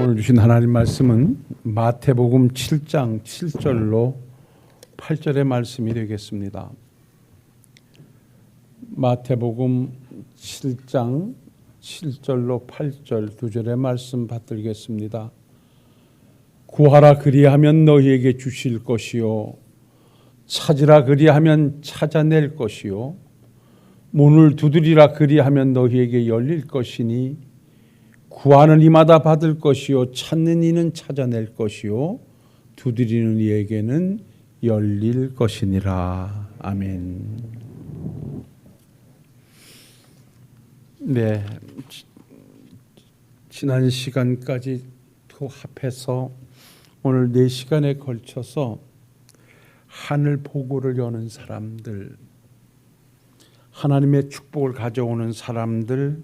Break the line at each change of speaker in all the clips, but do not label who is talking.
오늘 주신 하나님 말씀은 마태복음 7장 7절로 8절의 말씀이 되겠습니다. 마태복음 7장 7절로 8절 두 절의 말씀 받들겠습니다. 구하라 그리하면 너희에게 주실 것이요 찾으라 그리하면 찾아낼 것이요 문을 두드리라 그리하면 너희에게 열릴 것이니 구하는 이마다 받을 것이요 찾는 이는 찾아낼 것이요 두드리는 이에게는 열릴 것이니라. 아멘. 네, 지난 시간까지 합해서 오늘 4시간에 걸쳐서 하늘 보고를 여는 사람들, 하나님의 축복을 가져오는 사람들,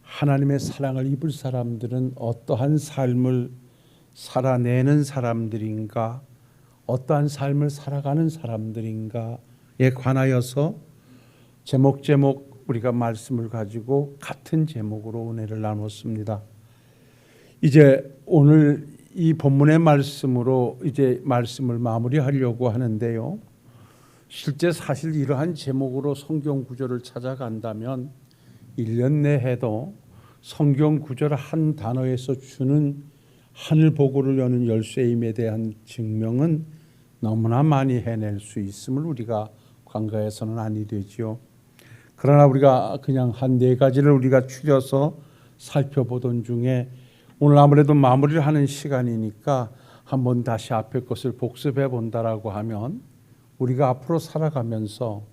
하나님의 사랑을 입을 사람들은 어떠한 삶을 살아내는 사람들인가, 어떠한 삶을 살아가는 사람들인가에 관하여서 제목 우리가 말씀을 가지고 같은 제목으로 은혜를 나눴습니다. 이제 오늘 이 본문의 말씀으로 이제 말씀을 마무리하려고 하는데요. 실제 사실 이러한 제목으로 성경 구절을 찾아간다면 1년 내에도 성경 구절 한 단어에서 주는 하늘 보고를 여는 열쇠임에 대한 증명은 너무나 많이 해낼 수 있음을 우리가 간과해서는 아니 되지요. 그러나 우리가 그냥 한 4가지를 우리가 추려서 살펴보던 중에 오늘 아무래도 마무리를 하는 시간이니까 한번 다시 앞에 것을 복습해 본다라고 하면 우리가 앞으로 살아가면서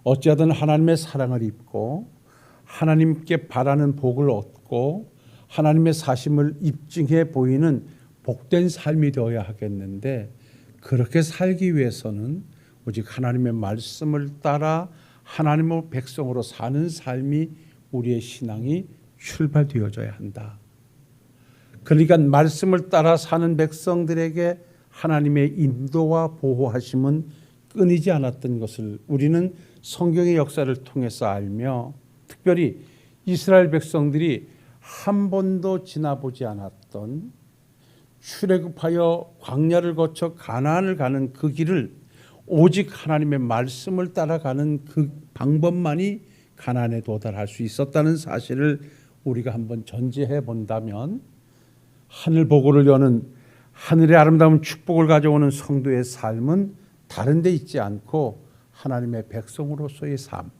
어찌하든 하나님의 사랑을 입고 하나님께 바라는 복을 얻고 하나님의 사심을 입증해 보이는 복된 삶이 되어야 하겠는데, 그렇게 살기 위해서는 오직 하나님의 말씀을 따라 하나님의 백성으로 사는 삶이 우리의 신앙이 출발되어져야 한다. 그러니까 말씀을 따라 사는 백성들에게 하나님의 인도와 보호하심은 끊이지 않았던 것을 우리는 성경의 역사를 통해서 알며, 특별히 이스라엘 백성들이 한 번도 지나보지 않았던 출애굽하여 광야를 거쳐 가나안을 가는 그 길을 오직 하나님의 말씀을 따라가는 그 방법만이 가나안에 도달할 수 있었다는 사실을 우리가 한번 전제해 본다면, 하늘 보고를 여는 하늘의 아름다운 축복을 가져오는 성도의 삶은 다른 데 있지 않고 하나님의 백성으로서의 삶,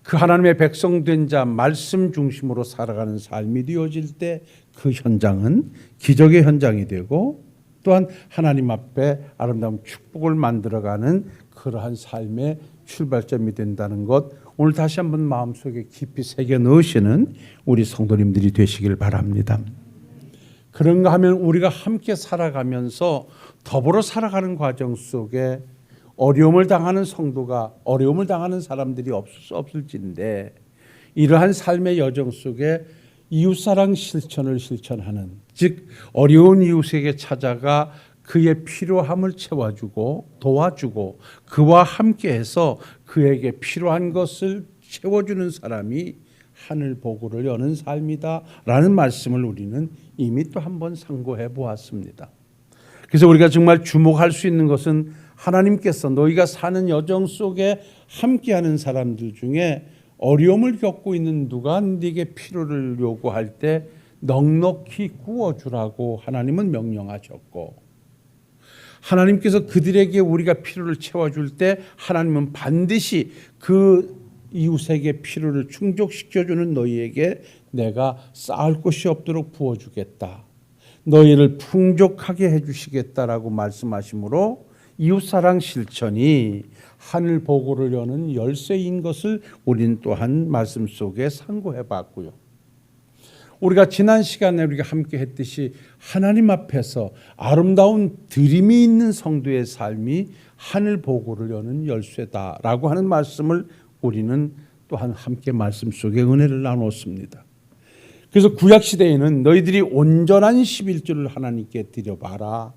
그 하나님의 백성 된 자 말씀 중심으로 살아가는 삶이 되어질 때 그 현장은 기적의 현장이 되고 또한 하나님 앞에 아름다운 축복을 만들어가는 그러한 삶의 출발점이 된다는 것, 오늘 다시 한번 마음속에 깊이 새겨 넣으시는 우리 성도님들이 되시길 바랍니다. 그런가 하면 우리가 함께 살아가면서 더불어 살아가는 과정 속에 어려움을 당하는 성도가, 어려움을 당하는 사람들이 없을 수 없을진데, 이러한 삶의 여정 속에 이웃사랑 실천을 실천하는, 즉 어려운 이웃에게 찾아가 그의 필요함을 채워주고 도와주고 그와 함께해서 그에게 필요한 것을 채워주는 사람이 하늘 보고를 여는 삶이다 라는 말씀을 우리는 이미 또 한번 상고해 보았습니다. 그래서 우리가 정말 주목할 수 있는 것은 하나님께서 너희가 사는 여정 속에 함께하는 사람들 중에 어려움을 겪고 있는 누가 네게 필요를 요구할 때 넉넉히 구워주라고 하나님은 명령하셨고, 하나님께서 그들에게 우리가 필요를 채워줄 때 하나님은 반드시 그 이웃에게 필요를 충족시켜주는 너희에게 내가 쌓을 곳이 없도록 부어주겠다, 너희를 풍족하게 해주시겠다라고 말씀하시므로 이웃사랑 실천이 하늘 보고를 여는 열쇠인 것을 우리는 또한 말씀 속에 상고해 봤고요. 우리가 지난 시간에 우리가 함께 했듯이 하나님 앞에서 아름다운 드림이 있는 성도의 삶이 하늘 보고를 여는 열쇠다라고 하는 말씀을 우리는 또한 함께 말씀 속에 은혜를 나눴습니다. 그래서 구약시대에는 너희들이 온전한 11조를 하나님께 드려봐라,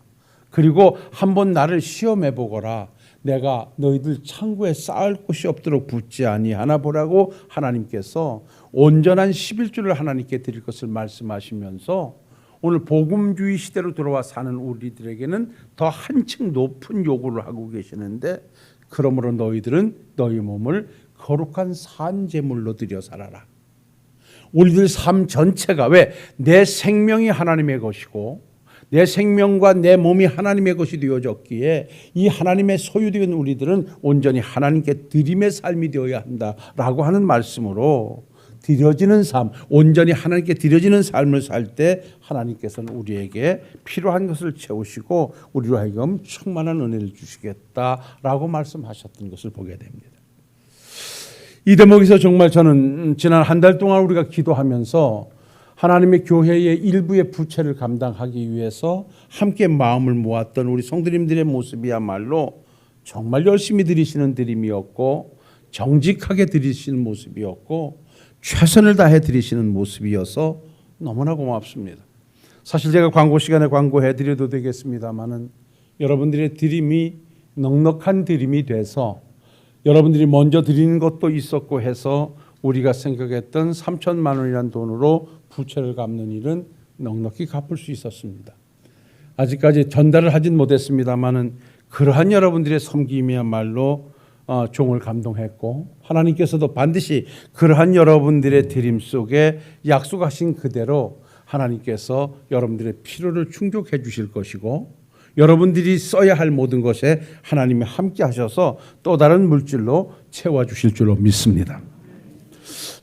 그리고 한번 나를 시험해 보거라, 내가 너희들 창고에 쌓을 곳이 없도록 붓지 아니하나 보라고 하나님께서 온전한 11조를 하나님께 드릴 것을 말씀하시면서 오늘 복음주의 시대로 들어와 사는 우리들에게는 더 한층 높은 요구를 하고 계시는데, 그러므로 너희들은 너희 몸을 거룩한 산제물로 드려 살아라. 우리들 삶 전체가 왜 내 생명이 하나님의 것이고 내 생명과 내 몸이 하나님의 것이 되어졌기에 이 하나님의 소유된 우리들은 온전히 하나님께 드림의 삶이 되어야 한다라고 하는 말씀으로 드려지는 삶, 온전히 하나님께 드려지는 삶을 살 때 하나님께서는 우리에게 필요한 것을 채우시고 우리로 하여금 충만한 은혜를 주시겠다라고 말씀하셨던 것을 보게 됩니다. 이 대목에서 정말 저는 지난 한 달 동안 우리가 기도하면서 하나님의 교회의 일부의 부채를 감당하기 위해서 함께 마음을 모았던 우리 성도님들의 모습이야말로 정말 열심히 드리시는 드림이었고 정직하게 드리시는 모습이었고 최선을 다해 드리시는 모습이어서 너무나 고맙습니다. 사실 제가 광고 시간에 광고해 드려도 되겠습니다만은 여러분들의 드림이 넉넉한 드림이 돼서 여러분들이 먼저 드리는 것도 있었고 해서 우리가 생각했던 3천만 원이라는 돈으로 부채를 갚는 일은 넉넉히 갚을 수 있었습니다. 아직까지 전달을 하진 못했습니다만은 그러한 여러분들의 섬김이야말로 종을 감동했고 하나님께서도 반드시 그러한 여러분들의 드림 속에 약속하신 그대로 하나님께서 여러분들의 필요를 충족해 주실 것이고 여러분들이 써야 할 모든 것에 하나님이 함께 하셔서 또 다른 물질로 채워주실 줄로 믿습니다.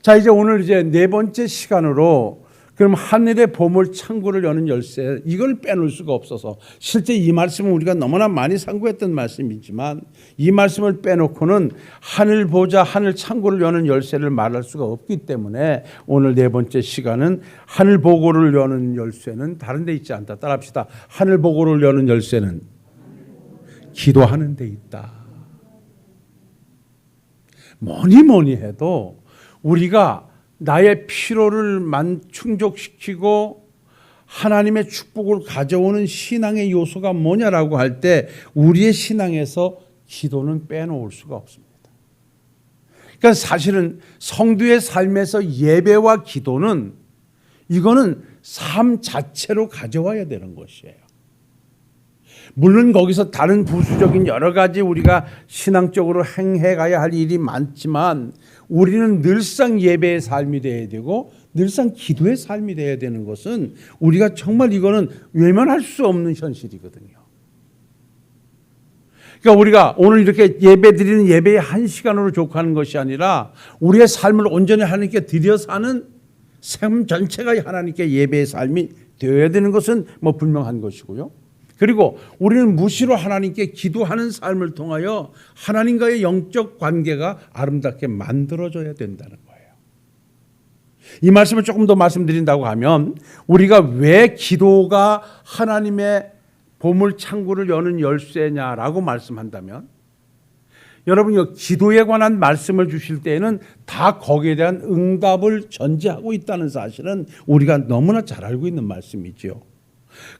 자, 이제 오늘 네 번째 시간으로 그럼 하늘의 보물 창고를 여는 열쇠, 이걸 빼놓을 수가 없어서 실제 이 말씀은 우리가 너무나 많이 상고했던 말씀이지만 이 말씀을 빼놓고는 하늘 보좌, 하늘 창고를 여는 열쇠를 말할 수가 없기 때문에 오늘 네 번째 시간은 하늘 보고를 여는 열쇠는 다른 데 있지 않다. 따라합시다. 하늘 보고를 여는 열쇠는 기도하는 데 있다. 뭐니 해도 우리가 나의 필요를 충족시키고 하나님의 축복을 가져오는 신앙의 요소가 뭐냐라고 할 때 우리의 신앙에서 기도는 빼놓을 수가 없습니다. 그러니까 사실은 성도의 삶에서 예배와 기도는 이거는 삶 자체로 가져와야 되는 것이에요. 물론 거기서 다른 부수적인 여러 가지 우리가 신앙적으로 행해가야 할 일이 많지만 우리는 늘상 예배의 삶이 되어야 되고 늘상 기도의 삶이 되어야 되는 것은 우리가 정말 이거는 외면할 수 없는 현실이거든요. 그러니까 우리가 오늘 이렇게 예배 드리는 예배의 한 시간으로 족하는 것이 아니라 우리의 삶을 온전히 하나님께 드려 사는 삶 전체가 하나님께 예배의 삶이 되어야 되는 것은 분명한 것이고요. 그리고 우리는 무시로 하나님께 기도하는 삶을 통하여 하나님과의 영적 관계가 아름답게 만들어져야 된다는 거예요. 이 말씀을 조금 더 말씀드린다고 하면 우리가 왜 기도가 하나님의 보물 창고를 여는 열쇠냐라고 말씀한다면 여러분이 기도에 관한 말씀을 주실 때에는 다 거기에 대한 응답을 전제하고 있다는 사실은 우리가 너무나 잘 알고 있는 말씀이죠.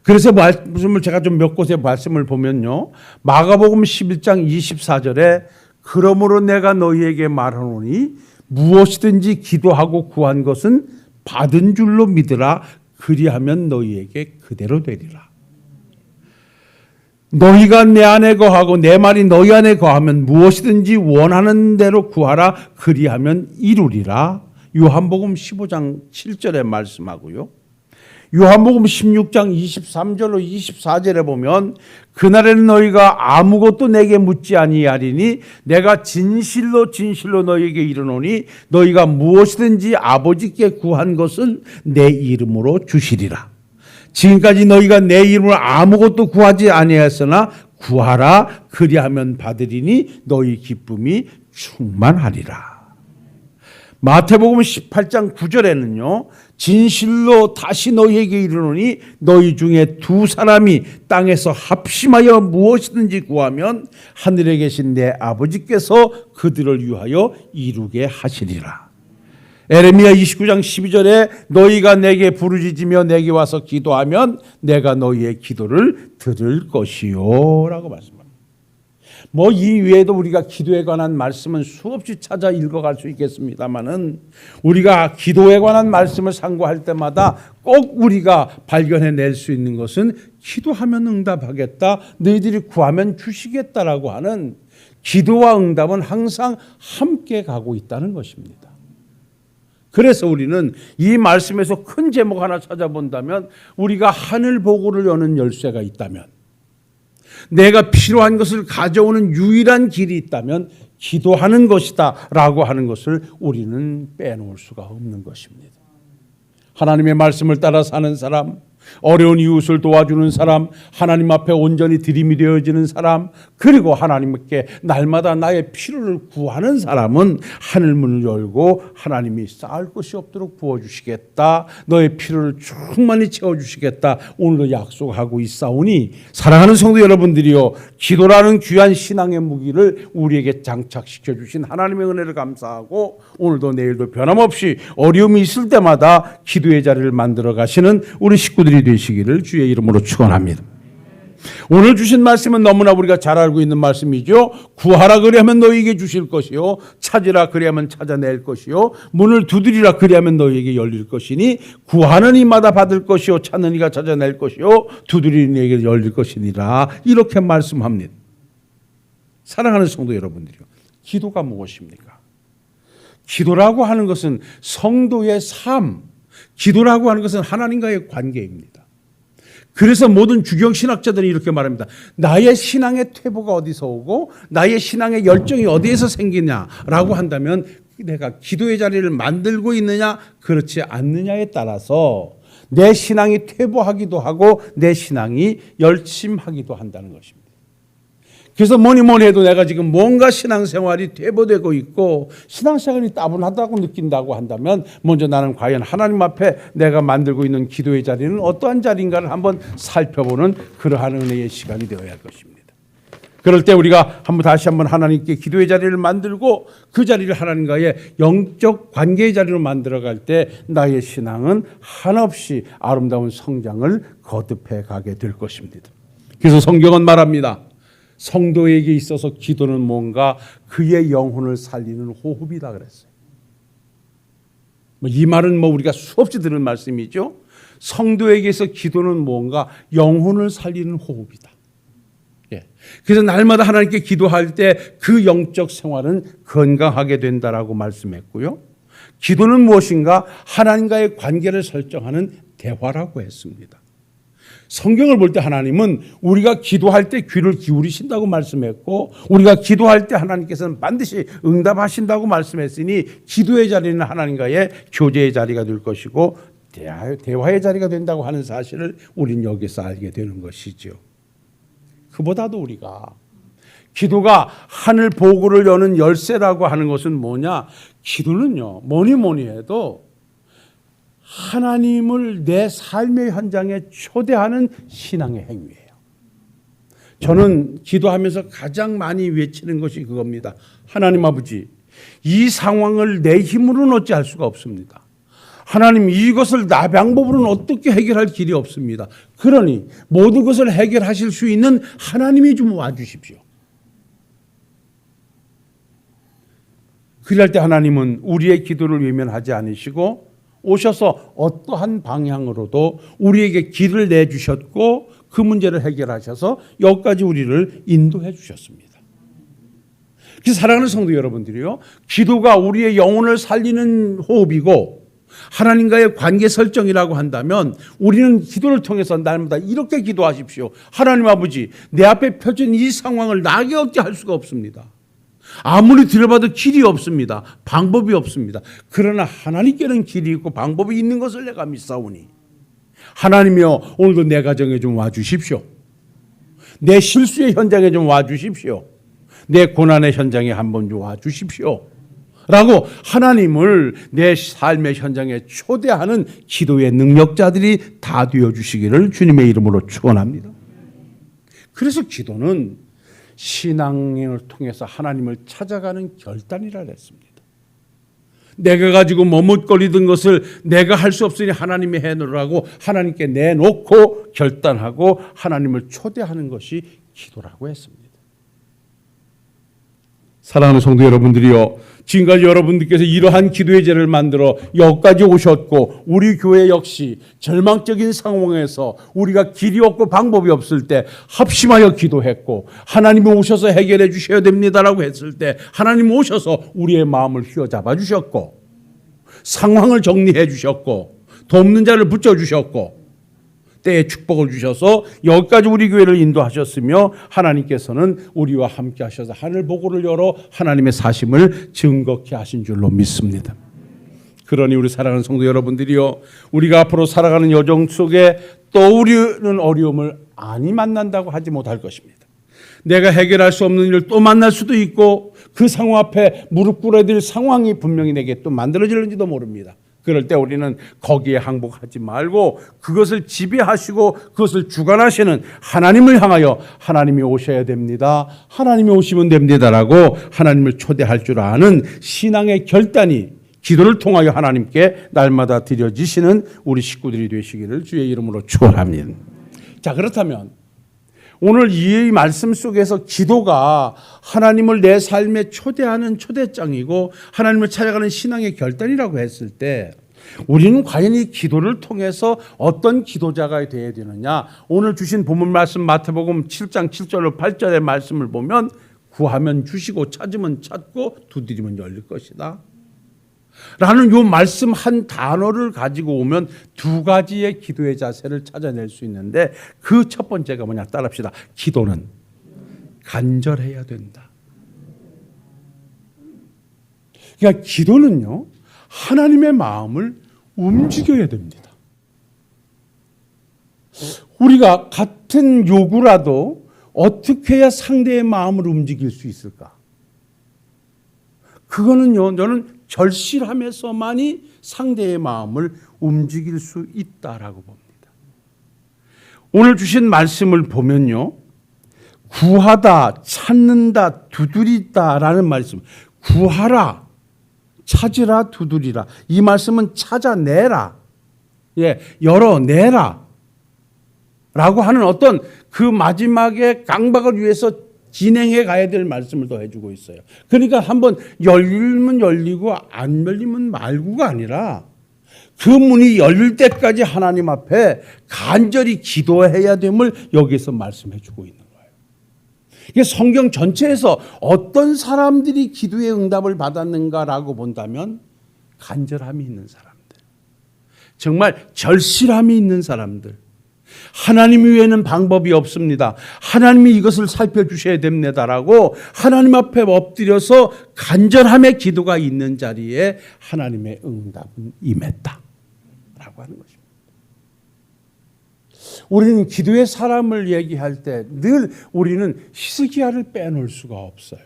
그래서 말씀을 제가 좀 몇 곳에 말씀을 보면요. 마가복음 11장 24절에 그러므로 내가 너희에게 말하노니 무엇이든지 기도하고 구한 것은 받은 줄로 믿으라. 그리하면 너희에게 그대로 되리라. 너희가 내 안에 거하고 내 말이 너희 안에 거하면 무엇이든지 원하는 대로 구하라. 그리하면 이루리라. 요한복음 15장 7절에 말씀하고요. 요한복음 16장 23절로 24절에 보면 그날에는 너희가 아무것도 내게 묻지 아니하리니 내가 진실로 너희에게 이르노니 너희가 무엇이든지 아버지께 구한 것은 내 이름으로 주시리라. 지금까지 너희가 내 이름으로 아무것도 구하지 아니하였으나 구하라. 그리하면 받으리니 너희 기쁨이 충만하리라. 마태복음 18장 9절에는요. 진실로 다시 너희에게 이르노니 너희 중에 두 사람이 땅에서 합심하여 무엇이든지 구하면 하늘에 계신 내 아버지께서 그들을 위하여 이루게 하시리라. 에레미야 29장 12절에 너희가 내게 부르짖으며 내게 와서 기도하면 내가 너희의 기도를 들을 것이요 라고 말씀합니다. 뭐 이 외에도 우리가 기도에 관한 말씀은 수없이 찾아 읽어갈 수 있겠습니다만은 우리가 기도에 관한 말씀을 상고할 때마다 꼭 우리가 발견해낼 수 있는 것은 기도하면 응답하겠다, 너희들이 구하면 주시겠다라고 하는 기도와 응답은 항상 함께 가고 있다는 것입니다. 그래서 우리는 이 말씀에서 큰 제목 하나 찾아본다면, 우리가 하늘 보고를 여는 열쇠가 있다면, 내가 필요한 것을 가져오는 유일한 길이 있다면 기도하는 것이다 라고 하는 것을 우리는 빼놓을 수가 없는 것입니다. 하나님의 말씀을 따라 사는 사람, 어려운 이웃을 도와주는 사람, 하나님 앞에 온전히 들이밀어지는 사람, 그리고 하나님께 날마다 나의 필요를 구하는 사람은 하늘문을 열고 하나님이 쌓을 것이 없도록 부어주시겠다, 너의 필요를 충만히 채워주시겠다 오늘도 약속하고 있사오니, 사랑하는 성도 여러분들이요, 기도라는 귀한 신앙의 무기를 우리에게 장착시켜 주신 하나님의 은혜를 감사하고, 오늘도 내일도 변함없이 어려움이 있을 때마다 기도의 자리를 만들어 가시는 우리 식구들이 되시기를 주의 이름으로 축원합니다. 오늘 주신 말씀은 너무나 우리가 잘 알고 있는 말씀이죠. 구하라 그리하면 너희에게 주실 것이요, 찾으라 그리하면 찾아낼 것이요, 문을 두드리라 그리하면 너희에게 열릴 것이니, 구하는 이마다 받을 것이요, 찾는 이가 찾아낼 것이요, 두드리는 이에게 열릴 것이니라, 이렇게 말씀합니다. 사랑하는 성도 여러분들이요, 기도가 무엇입니까? 기도라고 하는 것은 성도의 삶, 기도라고 하는 것은 하나님과의 관계입니다. 그래서 모든 주경신학자들이 이렇게 말합니다. 나의 신앙의 퇴보가 어디서 오고 나의 신앙의 열정이 어디에서 생기냐라고 한다면, 내가 기도의 자리를 만들고 있느냐 그렇지 않느냐에 따라서 내 신앙이 퇴보하기도 하고 내 신앙이 열심하기도 한다는 것입니다. 그래서 뭐니 해도 내가 지금 뭔가 신앙생활이 퇴보되고 있고 신앙생활이 따분하다고 느낀다고 한다면, 먼저 나는 과연 하나님 앞에 내가 만들고 있는 기도의 자리는 어떠한 자리인가를 한번 살펴보는 그러한 은혜의 시간이 되어야 할 것입니다. 그럴 때 우리가 다시 한번 하나님께 기도의 자리를 만들고 그 자리를 하나님과의 영적 관계의 자리로 만들어갈 때 나의 신앙은 한없이 아름다운 성장을 거듭해 가게 될 것입니다. 그래서 성경은 말합니다. 성도에게 있어서 기도는 뭔가 그의 영혼을 살리는 호흡이다 그랬어요. 이 말은 우리가 수없이 들은 말씀이죠. 성도에게서 기도는 뭔가 영혼을 살리는 호흡이다. 그래서 날마다 하나님께 기도할 때 그 영적 생활은 건강하게 된다라고 말씀했고요. 기도는 무엇인가? 하나님과의 관계를 설정하는 대화라고 했습니다. 성경을 볼 때 하나님은 우리가 기도할 때 귀를 기울이신다고 말씀했고, 우리가 기도할 때 하나님께서는 반드시 응답하신다고 말씀했으니, 기도의 자리는 하나님과의 교제의 자리가 될 것이고 대화의 자리가 된다고 하는 사실을 우리는 여기서 알게 되는 것이죠. 그보다도 우리가 기도가 하늘 보고를 여는 열쇠라고 하는 것은 뭐냐? 기도는요, 뭐니 해도 하나님을 내 삶의 현장에 초대하는 신앙의 행위예요. 저는 기도하면서 가장 많이 외치는 것이 그겁니다. 하나님 아버지, 이 상황을 내 힘으로는 어찌할 수가 없습니다. 하나님, 이것을 나 방법으로는 어떻게 해결할 길이 없습니다. 그러니 모든 것을 해결하실 수 있는 하나님이 좀 와주십시오. 그럴 때 하나님은 우리의 기도를 외면하지 않으시고 오셔서 어떠한 방향으로도 우리에게 길을 내주셨고 그 문제를 해결하셔서 여기까지 우리를 인도해 주셨습니다. 그래서 사랑하는 성도 여러분들이요, 기도가 우리의 영혼을 살리는 호흡이고 하나님과의 관계 설정이라고 한다면, 우리는 기도를 통해서 날마다 이렇게 기도하십시오. 하나님 아버지, 내 앞에 펴진 이 상황을 나에게 어찌 할 수가 없습니다. 아무리 들어봐도 길이 없습니다. 방법이 없습니다. 그러나 하나님께는 길이 있고 방법이 있는 것을 내가 믿사오니, 하나님이여, 오늘도 내 가정에 좀 와주십시오. 내 실수의 현장에 좀 와주십시오. 내 고난의 현장에 한번 좀 와주십시오 라고 하나님을 내 삶의 현장에 초대하는 기도의 능력자들이 다 되어주시기를 주님의 이름으로 축원합니다. 그래서 기도는 신앙을 통해서 하나님을 찾아가는 결단이라 했습니다. 내가 가지고 머뭇거리던 것을 내가 할 수 없으니 하나님이 해놓으라고 하나님께 내놓고 결단하고 하나님을 초대하는 것이 기도라고 했습니다. 사랑하는 성도 여러분들이요, 지금까지 여러분들께서 이러한 기도의 제를 만들어 여기까지 오셨고, 우리 교회 역시 절망적인 상황에서 우리가 길이 없고 방법이 없을 때 합심하여 기도했고, 하나님이 오셔서 해결해 주셔야 됩니다라고 했을 때 하나님 오셔서 우리의 마음을 휘어잡아 주셨고, 상황을 정리해 주셨고, 돕는 자를 붙여주셨고, 때에 축복을 주셔서 여기까지 우리 교회를 인도하셨으며, 하나님께서는 우리와 함께 하셔서 하늘 보고를 열어 하나님의 사심을 증거케 하신 줄로 믿습니다. 그러니 우리 사랑하는 성도 여러분들이요, 우리가 앞으로 살아가는 여정 속에 떠오르는 어려움을 아니 만난다고 하지 못할 것입니다. 내가 해결할 수 없는 일을 또 만날 수도 있고, 그 상황 앞에 무릎 꿇어야 될 상황이 분명히 내게 또 만들어질는지도 모릅니다. 그럴 때 우리는 거기에 항복하지 말고 그것을 지배하시고 그것을 주관하시는 하나님을 향하여 하나님이 오셔야 됩니다, 하나님이 오시면 됩니다라고 하나님을 초대할 줄 아는 신앙의 결단이 기도를 통하여 하나님께 날마다 드려지시는 우리 식구들이 되시기를 주의 이름으로 축원합니다. 자, 그렇다면 오늘 이 말씀 속에서 기도가 하나님을 내 삶에 초대하는 초대장이고 하나님을 찾아가는 신앙의 결단이라고 했을 때, 우리는 과연 이 기도를 통해서 어떤 기도자가 되어야 되느냐? 오늘 주신 본문 말씀 마태복음 7장 7절로 8절의 말씀을 보면, 구하면 주시고 찾으면 찾고 두드리면 열릴 것이다 라는 요 말씀 한 단어를 가지고 오면 두 가지의 기도의 자세를 찾아낼 수 있는데, 그 첫 번째가 뭐냐? 따라합시다. 기도는 간절해야 된다. 그러니까 기도는요, 하나님의 마음을 움직여야 됩니다. 우리가 같은 요구라도 어떻게 해야 상대의 마음을 움직일 수 있을까? 그거는요, 저는 절실함에서만이 상대의 마음을 움직일 수 있다라고 봅니다. 오늘 주신 말씀을 보면요, 구하다, 찾는다, 두드리다라는 말씀, 구하라, 찾으라, 두드리라. 이 말씀은 찾아내라, 열어내라 라고 하는 어떤 그 마지막에 강박을 위해서 진행해 가야 될 말씀을 더 해주고 있어요. 그러니까 한번 열리면 열리고 안 열리면 말고가 아니라 그 문이 열릴 때까지 하나님 앞에 간절히 기도해야 됨을 여기서 말씀해 주고 있는 거예요. 이게 성경 전체에서 어떤 사람들이 기도의 응답을 받았는가라고 본다면, 간절함이 있는 사람들, 정말 절실함이 있는 사람들, 하나님 외에는 방법이 없습니다, 하나님이 이것을 살펴주셔야 됩니다라고 하나님 앞에 엎드려서 간절함의 기도가 있는 자리에 하나님의 응답은 임했다라고 하는 것입니다. 우리는 기도의 사람을 얘기할 때 늘 우리는 히스기야를 빼놓을 수가 없어요.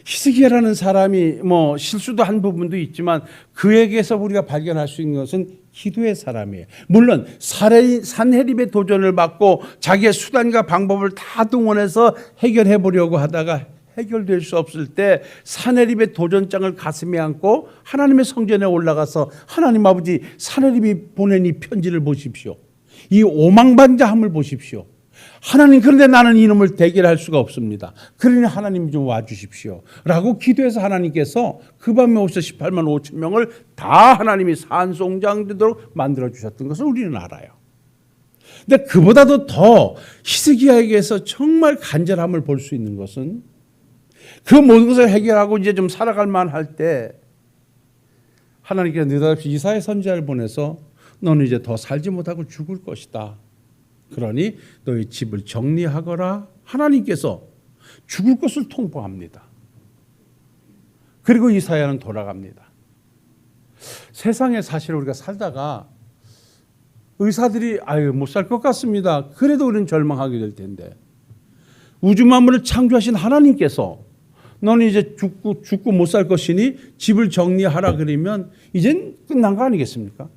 히스기야라는 사람이 실수도 한 부분도 있지만 그에게서 우리가 발견할 수 있는 것은 기도의 사람이에요. 물론 산헤립의 도전을 받고 자기의 수단과 방법을 다 동원해서 해결해 보려고 하다가 해결될 수 없을 때 산헤립의 도전장을 가슴에 안고 하나님의 성전에 올라가서, 하나님 아버지, 산헤립이 보낸 이 편지를 보십시오, 이 오망반자함을 보십시오, 하나님, 그런데 나는 이놈을 대결할 수가 없습니다, 그러니 하나님 좀 와주십시오 라고 기도해서 하나님께서 그 밤에 오셔서 18만 5천 명을 다 하나님이 산송장 되도록 만들어주셨던 것을 우리는 알아요. 근데 그보다도 더 히스기야에게서 정말 간절함을 볼 수 있는 것은, 그 모든 것을 해결하고 이제 좀 살아갈 만할 때 하나님께서 느닷없이 이사야 선지자를 보내서 너는 이제 더 살지 못하고 죽을 것이다, 그러니 너희 집을 정리하거라. 하나님께서 죽을 것을 통보합니다. 그리고 이사야는 돌아갑니다. 세상에 사실 우리가 살다가 의사들이 못 살 것 같습니다, 그래도 우리는 절망하게 될 텐데, 우주 만물을 창조하신 하나님께서 너는 이제 죽고 못 살 것이니 집을 정리하라 그러면 이젠 끝난 거 아니겠습니까?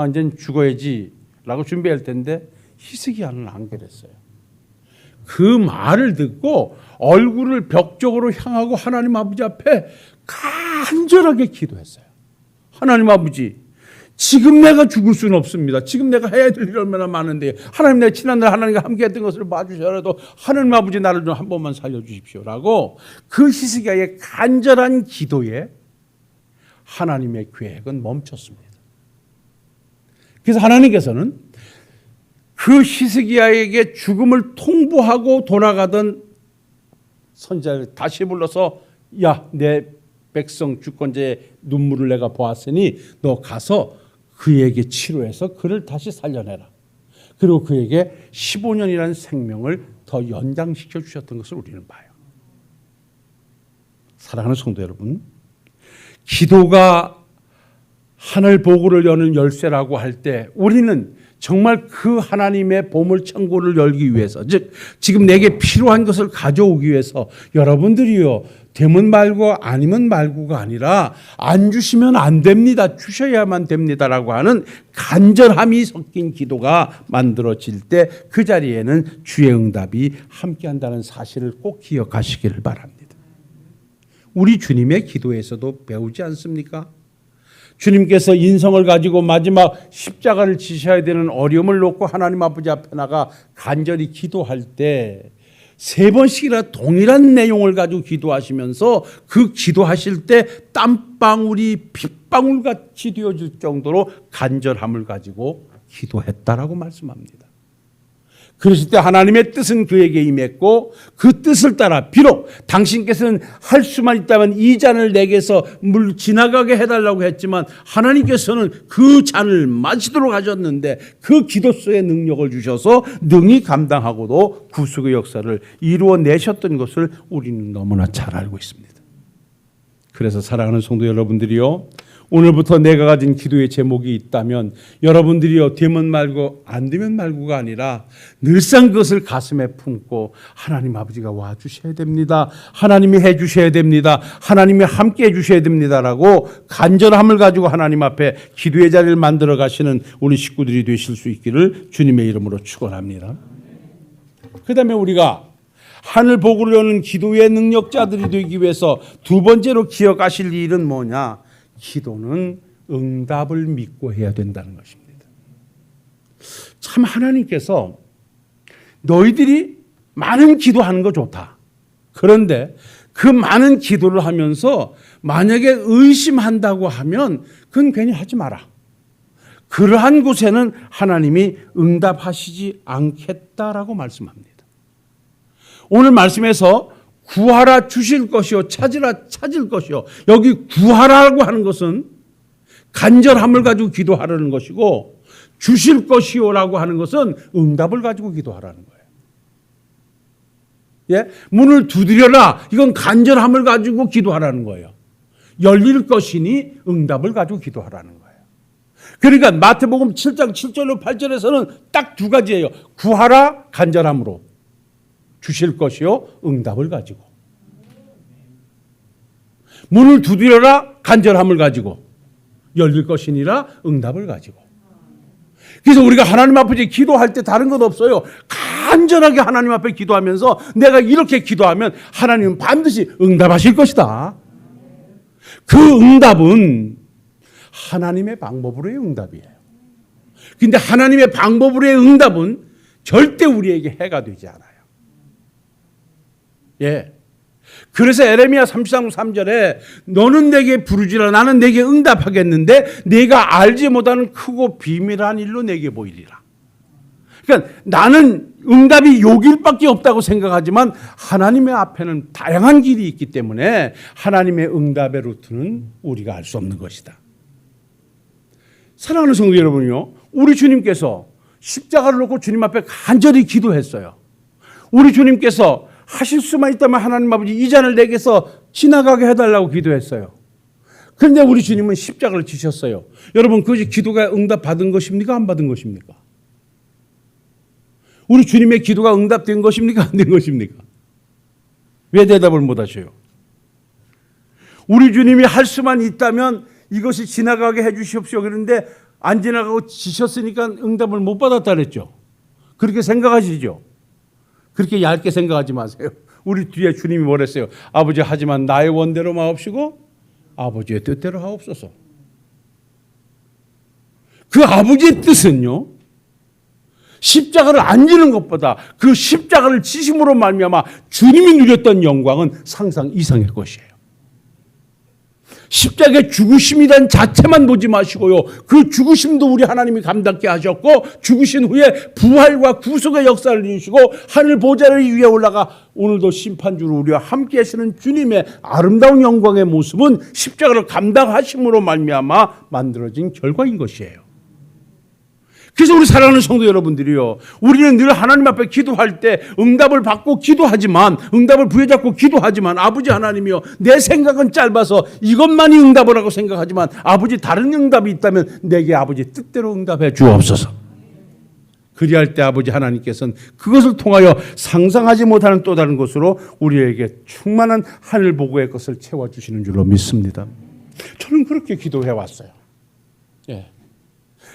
이젠 죽어야지 라고 준비할 텐데, 히스기야는 안 그랬어요. 그 말을 듣고 얼굴을 벽 쪽으로 향하고 하나님 아버지 앞에 간절하게 기도했어요. 하나님 아버지, 지금 내가 죽을 수는 없습니다. 지금 내가 해야 될 일이 얼마나 많은데 하나님, 내가 지난날 하나님과 함께 했던 것을 봐주셔라도 하나님 아버지 나를 좀 한 번만 살려주십시오라고 그 히스기야의 간절한 기도에 하나님의 계획은 멈췄습니다. 그래서 하나님께서는 그 히스기야에게 죽음을 통보하고 돌아가던 선지자를 다시 불러서 야, 내 백성 주권자의 눈물을 내가 보았으니 너 가서 그에게 치료해서 그를 다시 살려내라. 그리고 그에게 15년이라는 생명을 더 연장시켜 주셨던 것을 우리는 봐요. 사랑하는 성도 여러분, 기도가 하늘 보고를 여는 열쇠라고 할 때 우리는 정말 그 하나님의 보물 창고를 열기 위해서, 즉 지금 내게 필요한 것을 가져오기 위해서 여러분들이요, 되면 말고 아니면 말고가 아니라 안 주시면 안 됩니다, 주셔야만 됩니다라고 하는 간절함이 섞인 기도가 만들어질 때 그 자리에는 주의 응답이 함께한다는 사실을 꼭 기억하시기를 바랍니다. 우리 주님의 기도에서도 배우지 않습니까? 주님께서 인성을 가지고 마지막 십자가를 지셔야 되는 어려움을 놓고 하나님 아버지 앞에 나가 간절히 기도할 때 3번씩이나 동일한 내용을 가지고 기도하시면서 그 기도하실 때 땀방울이 핏방울같이 되어질 정도로 간절함을 가지고 기도했다라고 말씀합니다. 그러실 때 하나님의 뜻은 그에게 임했고 그 뜻을 따라 비록 당신께서는 할 수만 있다면 이 잔을 내게서 물 지나가게 해달라고 했지만 하나님께서는 그 잔을 마시도록 하셨는데 그 기도수의 능력을 주셔서 능히 감당하고도 구속의 역사를 이루어내셨던 것을 우리는 너무나 잘 알고 있습니다. 그래서 사랑하는 성도 여러분들이요, 오늘부터 내가 가진 기도의 제목이 있다면 여러분들이요, 되면 말고 안 되면 말고가 아니라 늘상 그것을 가슴에 품고 하나님 아버지가 와주셔야 됩니다, 하나님이 해주셔야 됩니다, 하나님이 함께 해주셔야 됩니다라고 간절함을 가지고 하나님 앞에 기도의 자리를 만들어 가시는 우리 식구들이 되실 수 있기를 주님의 이름으로 축원합니다. 그 다음에 우리가 하늘 복을 여는 기도의 능력자들이 되기 위해서 두 번째로 기억하실 일은 뭐냐? 기도는 응답을 믿고 해야 된다는 것입니다. 참 하나님께서 너희들이 많은 기도하는 거 좋다. 그런데 그 많은 기도를 하면서 만약에 의심한다고 하면 그건 괜히 하지 마라. 그러한 곳에는 하나님이 응답하시지 않겠다라고 말씀합니다. 오늘 말씀에서 구하라 주실 것이요, 찾으라 찾을 것이요. 여기 구하라고 하는 것은 간절함을 가지고 기도하라는 것이고, 주실 것이요라고 하는 것은 응답을 가지고 기도하라는 거예요. 예? 문을 두드려라, 이건 간절함을 가지고 기도하라는 거예요. 열릴 것이니 응답을 가지고 기도하라는 거예요. 그러니까 마태복음 7장 7절로 8절에서는 딱 두 가지예요. 구하라 간절함으로, 주실 것이요 응답을 가지고. 문을 두드려라 간절함을 가지고, 열릴 것이니라 응답을 가지고. 그래서 우리가 하나님 앞에 기도할 때 다른 것 없어요. 간절하게 하나님 앞에 기도하면서 내가 이렇게 기도하면 하나님은 반드시 응답하실 것이다. 그 응답은 하나님의 방법으로의 응답이에요. 그런데 하나님의 방법으로의 응답은 절대 우리에게 해가 되지 않아요. 예. 그래서 에레미야 33장 3절에 너는 내게 부르지라 나는 내게 응답하겠는데 네가 알지 못하는 크고 비밀한 일로 내게 보이리라. 그러니까 나는 응답이 요 길밖에 없다고 생각하지만 하나님의 앞에는 다양한 길이 있기 때문에 하나님의 응답의 루트는 우리가 알 수 없는 것이다. 사랑하는 성도 여러분요, 우리 주님께서 십자가를 놓고 주님 앞에 간절히 기도했어요. 우리 주님께서 하실 수만 있다면 하나님 아버지 이 잔을 내게서 지나가게 해달라고 기도했어요. 그런데 우리 주님은 십자가를 지셨어요. 여러분, 그것이 기도가 응답받은 것입니까? 안 받은 것입니까? 우리 주님의 기도가 응답된 것입니까? 안 된 것입니까? 왜 대답을 못 하셔요? 우리 주님이 할 수만 있다면 이것이 지나가게 해 주십시오. 그런데 안 지나가고 지셨으니까 응답을 못 받았다 그랬죠. 그렇게 생각하시죠? 그렇게 얇게 생각하지 마세요. 우리 뒤에 주님이 뭐랬어요? 아버지, 하지만 나의 원대로 마옵시고 아버지의 뜻대로 하옵소서. 그 아버지의 뜻은요, 십자가를 안 지는 것보다 그 십자가를 지심으로 말미암아 주님이 누렸던 영광은 상상 이상의 것이에요. 십자가의 죽으심이란 자체만 보지 마시고요, 그 죽으심도 우리 하나님이 감당케 하셨고, 죽으신 후에 부활과 구속의 역사를 이루시고 하늘 보좌를 위에 올라가 오늘도 심판주로 우리와 함께 하시는 주님의 아름다운 영광의 모습은 십자가를 감당하심으로 말미암아 만들어진 결과인 것이에요. 그래서 우리 사랑하는 성도 여러분들이요, 우리는 늘 하나님 앞에 기도할 때 응답을 받고 기도하지만, 응답을 부여잡고 기도하지만, 아버지 하나님이요, 내 생각은 짧아서 이것만이 응답을 하고 생각하지만 아버지 다른 응답이 있다면 내게 아버지 뜻대로 응답해 주옵소서. 그리할 때 아버지 하나님께서는 그것을 통하여 상상하지 못하는 또 다른 것으로 우리에게 충만한 하늘 보고의 것을 채워주시는 줄로 믿습니다. 저는 그렇게 기도해 왔어요. 예.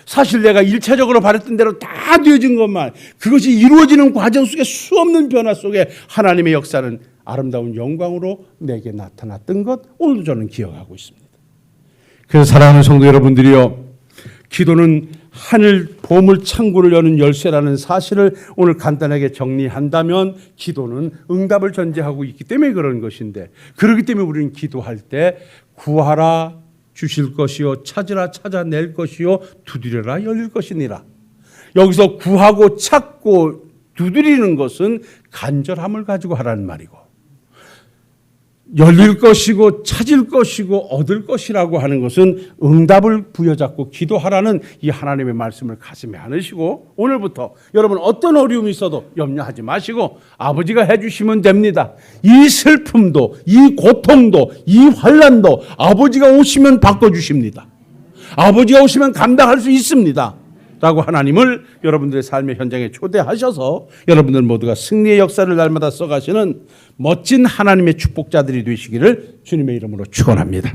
사실 내가 1차적으로 바랬던 대로 다 되어진 것만, 그것이 이루어지는 과정 속에 수없는 변화 속에 하나님의 역사는 아름다운 영광으로 내게 나타났던 것, 오늘도 저는 기억하고 있습니다. 그래서 사랑하는 성도 여러분들이요, 기도는 하늘 보물 창고를 여는 열쇠라는 사실을 오늘 간단하게 정리한다면, 기도는 응답을 전제하고 있기 때문에 그런 것인데, 그렇기 때문에 우리는 기도할 때 구하라 주실 것이요, 찾으라 찾아낼 것이요, 두드려라 열릴 것이니라. 여기서 구하고 찾고 두드리는 것은 간절함을 가지고 하라는 말이고, 열릴 것이고 찾을 것이고 얻을 것이라고 하는 것은 응답을 부여잡고 기도하라는 이 하나님의 말씀을 가슴에 안으시고, 오늘부터 여러분 어떤 어려움이 있어도 염려하지 마시고 아버지가 해주시면 됩니다. 이 슬픔도, 이 고통도, 이 환난도 아버지가 오시면 바꿔주십니다. 아버지가 오시면 감당할 수 있습니다 라고 하나님을 여러분들의 삶의 현장에 초대하셔서 여러분들 모두가 승리의 역사를 날마다 써가시는 멋진 하나님의 축복자들이 되시기를 주님의 이름으로 축원합니다.